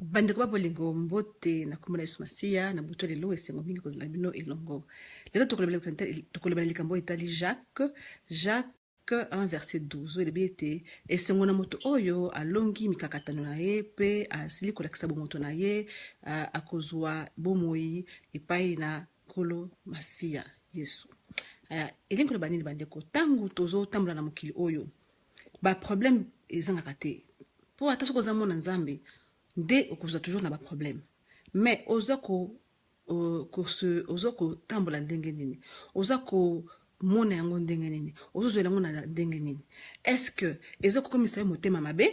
Bandeko bolingo mbote na komona Yesu Masiya na buto lelo esengo mingi kozala bino elongo. Lelo tokolobela likambo etali Jacques 1 verset 12 elebi ete esengo na moto oyo alongi mikakatano na ye pe asili kolakisa bomoto na ye akozwa bomoi epai na Nkolo Masiya Yesu. Elingi koloba nini bandeko tangu tozotambola na mokili oyo ba problème ezangaka te po ata soki oza mwana Nzambe nde okozwa toujours na ba problème mais oza kotambola ndenge nini, oza komona yango ndenge nini, ozozwela yango na ndenge nini. Est-ce que eza kokomisa yo motema mabe?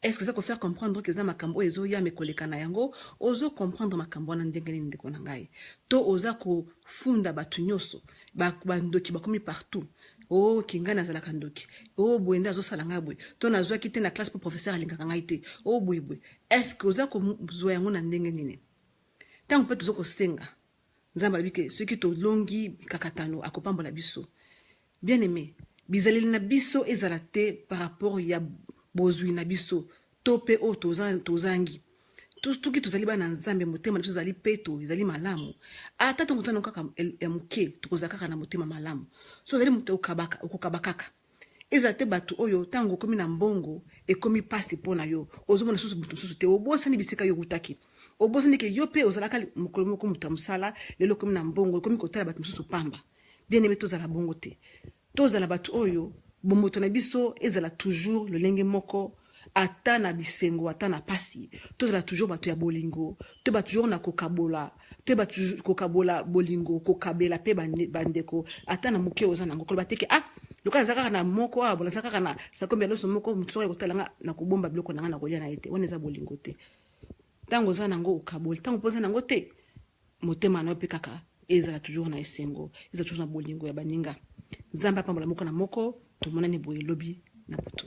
Est-ce que ça peut faire comprendre que ça makambo ezo ya mekoleka na yango ozo comprendre makambo na ndenge nini ndeko na ngai to oza ko funda batu nyoso bandoki bakomi partout o kingana zala kandoki o boenda zo sala ngabwe to nazwa kite na classe pour professeur alingaka ngai te o bwebwe. Est-ce que oza ko zwa yango na ndenge nini tant peut zo ko senga nzamba bike ceux qui to longi kakatano akopambola biso bien aimé bizaleli na biso ezala te par rapport ya bozwi na biso tope o tozangi tuki tozali bana Nzambe motema na biso zali peto ezali malamu ata tongotana kaka ya muke tukozala kaka na motema malamu so zali moto okokaba kaka eza te batu oyo tango komi na mbongo ekomi pasi pona yo ozomona susu mutu susu te obosani bisika yo gutaki obosani ke yo pe ozalaka mokolo moko mutu musala lelo komi na mbongo komi kotala batu susu pamba bien aimé tozala bongo te tozala batu oyo bomoto na biso ezala toujours le lenge moko ata na bisengo ata na pasi tozala toujours batu ya bolingo to ba toujours na kokabola to ba toujours kokabola bolingo kokabela pe bandeko ata na muke oza nango koloba teke loka nzaka na moko bona nzaka na sakombe loso moko mutsoka kotalanga na kubomba biloko nanga na kolia na ete wana eza bolingo te tango oza nango okabola tango poza nango te motema na pe kaka ezala toujours na esengo ezala toujours na bolingo ya baninga Nzamba pambola moko na moko tomonani boye lobi na butu.